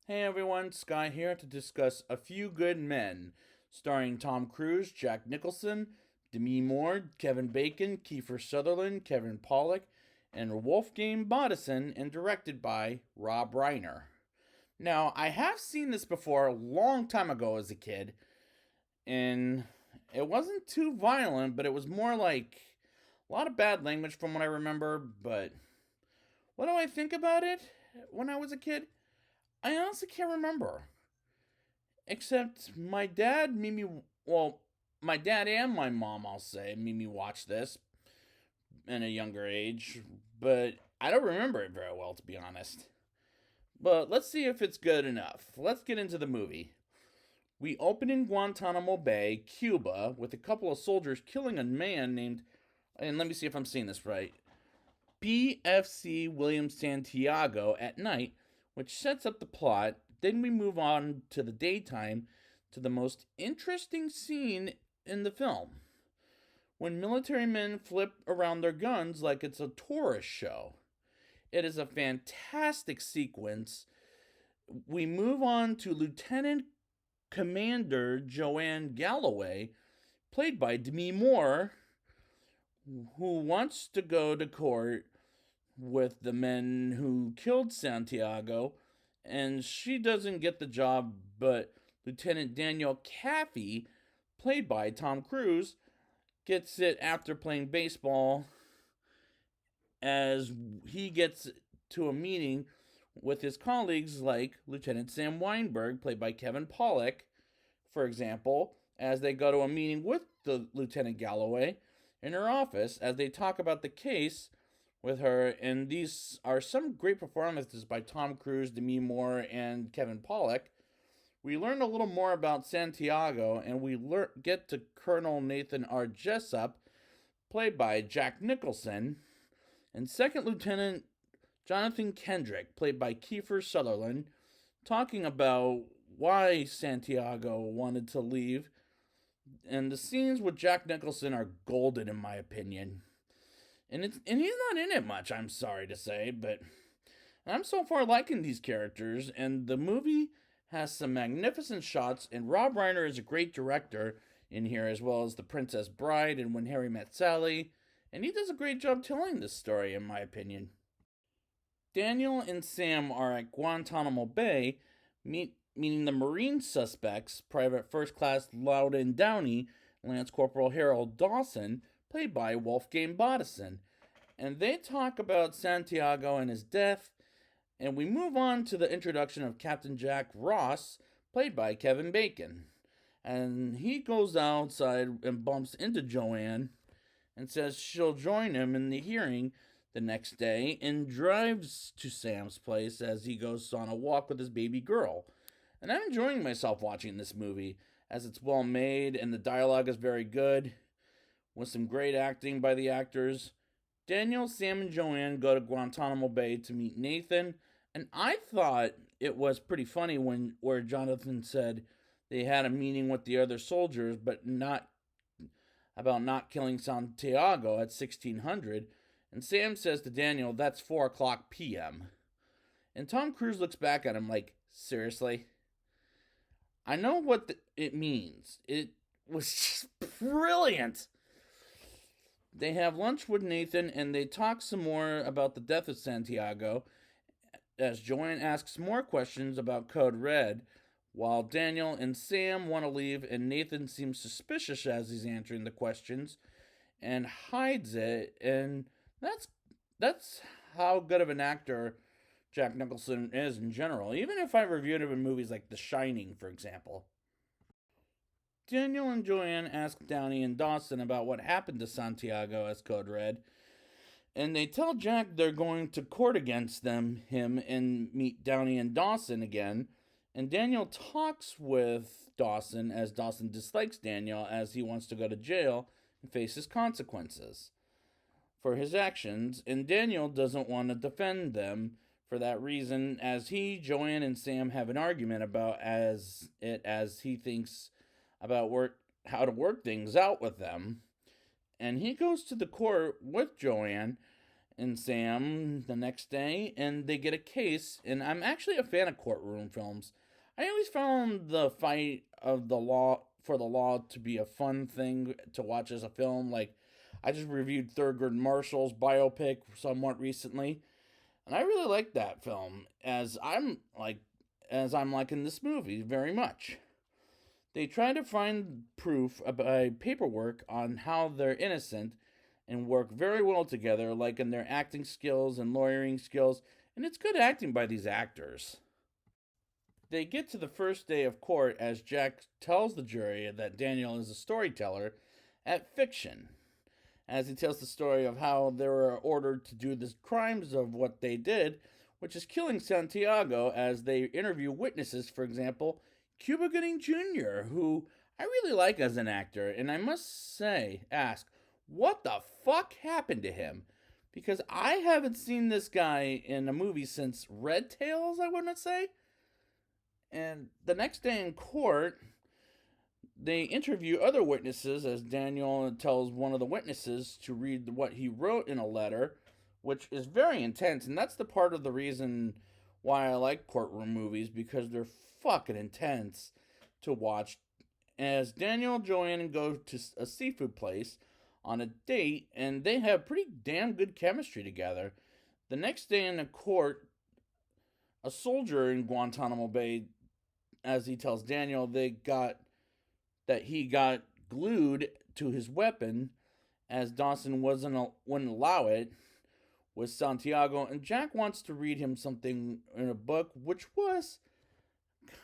Hey everyone, Sky here to discuss A Few Good Men, starring Tom Cruise, Jack Nicholson, Demi Moore, Kevin Bacon, Kiefer Sutherland, Kevin Pollak, and Wolfgang Bodison, and directed by Rob Reiner. Now, I have seen this before a long time ago as a kid, and it wasn't too violent, but it was more like a lot of bad language from what I remember. But what do I think about it when I was a kid? I honestly can't remember. Except my dad made me, well, my dad and my mom, I'll say, made me watch this in a younger age, but I don't remember it very well, to be honest. But let's see if it's good enough. Let's get into the movie. We open in Guantanamo Bay, Cuba, with a couple of soldiers killing a man named, and let me see if I'm saying this right, BFC William Santiago at night, which sets up the plot. Then we move on to the daytime to the most interesting scene in the film. When military men flip around their guns like it's a tourist show. It is a fantastic sequence. We move on to Lieutenant Commander Joanne Galloway, played by Demi Moore, who wants to go to court with the men who killed Santiago, and she doesn't get the job, but Lieutenant Daniel Caffey, played by Tom Cruise, gets it after playing baseball as he gets to a meeting with his colleagues like Lieutenant Sam Weinberg, played by Kevin Pollak, for example, as they go to a meeting with the Lieutenant Galloway in her office as they talk about the case with her. And these are some great performances by Tom Cruise, Demi Moore, and Kevin Pollak. We learn a little more about Santiago, and we get to Colonel Nathan R. Jessup, played by Jack Nicholson, and Second Lieutenant Jonathan Kendrick, played by Kiefer Sutherland, talking about why Santiago wanted to leave. And the scenes with Jack Nicholson are golden, in my opinion. And he's not in it much, I'm sorry to say, but I'm so far liking these characters, and the movie has some magnificent shots, and Rob Reiner is a great director in here, as well as The Princess Bride and When Harry Met Sally, and he does a great job telling this story, in my opinion. Daniel and Sam are at Guantanamo Bay, meeting the Marine suspects, Private First Class Loudon Downey, Lance Corporal Harold Dawson, played by Wolfgang Bodison, and they talk about Santiago and his death. And we move on to the introduction of Captain Jack Ross, played by Kevin Bacon. And he goes outside and bumps into Joanne and says she'll join him in the hearing the next day and drives to Sam's place as he goes on a walk with his baby girl. And I'm enjoying myself watching this movie as it's well made and the dialogue is very good with some great acting by the actors. Daniel, Sam, and Joanne go to Guantanamo Bay to meet Nathan, and I thought it was pretty funny when where Jonathan said they had a meeting with the other soldiers, but not about not killing Santiago at 1600. And Sam says to Daniel, "That's 4 o'clock p.m." And Tom Cruise looks back at him like, "Seriously?" I know what it means. It was just brilliant. They have lunch with Nathan and they talk some more about the death of Santiago as Joanne asks more questions about Code Red, while Daniel and Sam want to leave and Nathan seems suspicious as he's answering the questions and hides it. And that's how good of an actor Jack Nicholson is in general, even if I've reviewed him in movies like The Shining, for example. Daniel and Joanne ask Downey and Dawson about what happened to Santiago as Code Red, and they tell Jack they're going to court against him, and meet Downey and Dawson again. And Daniel talks with Dawson as Dawson dislikes Daniel as he wants to go to jail and face his consequences for his actions, and Daniel doesn't want to defend them for that reason as Joanne, and Sam have an argument about as he thinks about how to work things out with them. And he goes to the court with Joanne, and Sam the next day, and they get a case. And I'm actually a fan of courtroom films. I always found the fight of the law for the law to be a fun thing to watch as a film. Like, I just reviewed Thurgood Marshall's biopic somewhat recently, and I really like that film. As I'm liking this movie very much. They try to find proof by paperwork on how they're innocent and work very well together, like in their acting skills and lawyering skills, and it's good acting by these actors. They get to the first day of court as Jack tells the jury that Daniel is a storyteller at fiction, as he tells the story of how they were ordered to do the crimes of what they did, which is killing Santiago, as they interview witnesses, for example, Cuba Gooding Jr., who I really like as an actor, and I must ask, what the fuck happened to him? Because I haven't seen this guy in a movie since Red Tails, I want to say. And the next day in court, they interview other witnesses as Daniel tells one of the witnesses to read what he wrote in a letter, which is very intense. And that's the part of the reason why I like courtroom movies, because they're fucking intense to watch. As Daniel and Joanne go to a seafood place on a date, and they have pretty damn good chemistry together. The next day in the court, a soldier in Guantanamo Bay, as he tells Daniel, he got glued to his weapon, as Dawson wouldn't allow it with Santiago, and Jack wants to read him something in a book, which was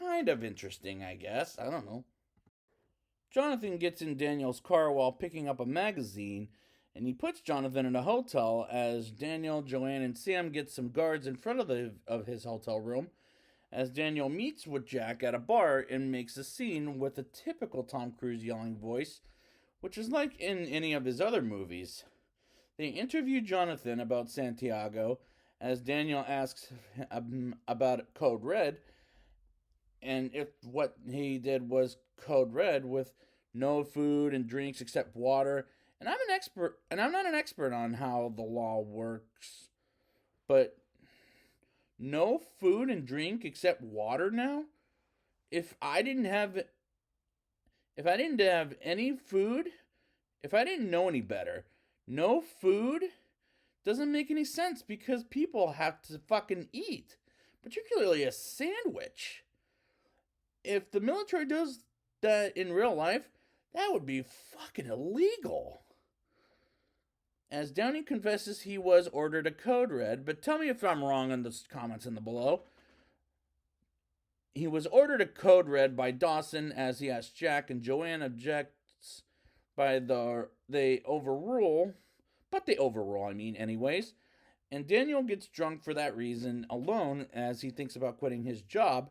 kind of interesting, I guess. I don't know. Jonathan gets in Daniel's car while picking up a magazine, and he puts Jonathan in a hotel as Daniel, Joanne, and Sam get some guards in front of his hotel room, as Daniel meets with Jack at a bar and makes a scene with a typical Tom Cruise yelling voice, which is like in any of his other movies. They interview Jonathan about Santiago, as Daniel asks about Code Red, and if what he did was Code Red with no food and drinks except water. And I'm not an expert on how the law works, but no food and drink except water now? If I didn't have if I didn't have any food, if I didn't know any better, no food doesn't make any sense, because people have to fucking eat, particularly a sandwich. If the military does that in real life, that would be fucking illegal. As Downey confesses he was ordered a code red, but tell me if I'm wrong in the comments in the below. He was ordered a code red by Dawson, as he asked Jack, and Joanne objects they overrule, anyways. And Daniel gets drunk for that reason alone, as he thinks about quitting his job,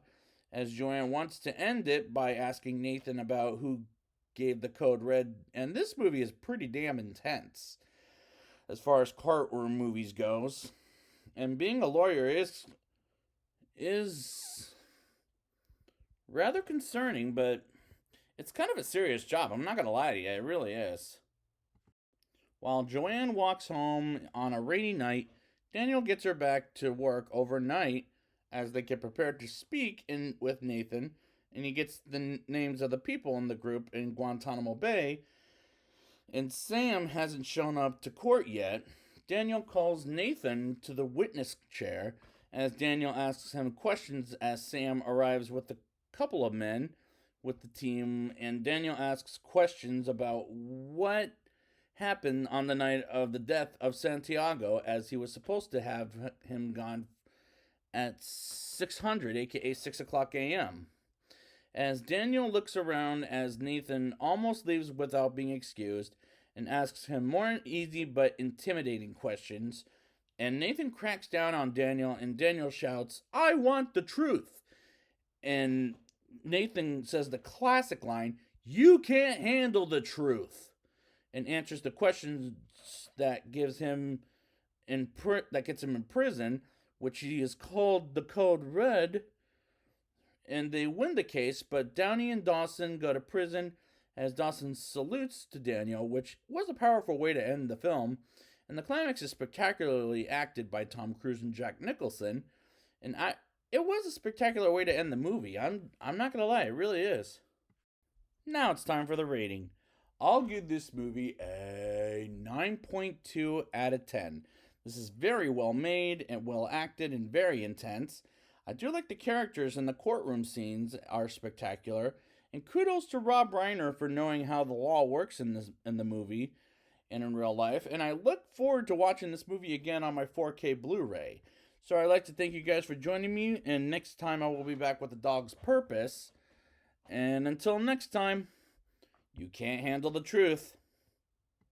as Joanne wants to end it by asking Nathan about who gave the code red. And this movie is pretty damn intense as far as courtroom movies goes. And being a lawyer is rather concerning, but it's kind of a serious job. I'm not going to lie to you, it really is. While Joanne walks home on a rainy night, Daniel gets her back to work overnight as they get prepared to speak with Nathan, and he gets the names of the people in the group in Guantanamo Bay, and Sam hasn't shown up to court yet. Daniel calls Nathan to the witness chair as Daniel asks him questions as Sam arrives with a couple of men with the team, and Daniel asks questions about what happened on the night of the death of Santiago, as he was supposed to have him gone at 600, aka 6 o'clock a.m. As Daniel looks around as Nathan almost leaves without being excused and asks him more easy but intimidating questions, and Nathan cracks down on Daniel, and Daniel shouts, "I want the truth!" And Nathan says the classic line, "You can't handle the truth," and answers the questions that gets him in prison, which he is called the Code Red, and they win the case. But Downey and Dawson go to prison as Dawson salutes to Daniel, which was a powerful way to end the film, And the climax is spectacularly acted by Tom Cruise and Jack Nicholson, and it was a spectacular way to end the movie. I'm not gonna lie, it really is. Now it's time for the rating. I'll give this movie a 9.2 out of 10. This is very well made and well acted and very intense. I do like the characters and the courtroom scenes are spectacular. And kudos to Rob Reiner for knowing how the law works in the movie and in real life. And I look forward to watching this movie again on my 4K Blu-ray. So I'd like to thank you guys for joining me. And next time I will be back with A Dog's Purpose. And until next time, you can't handle the truth.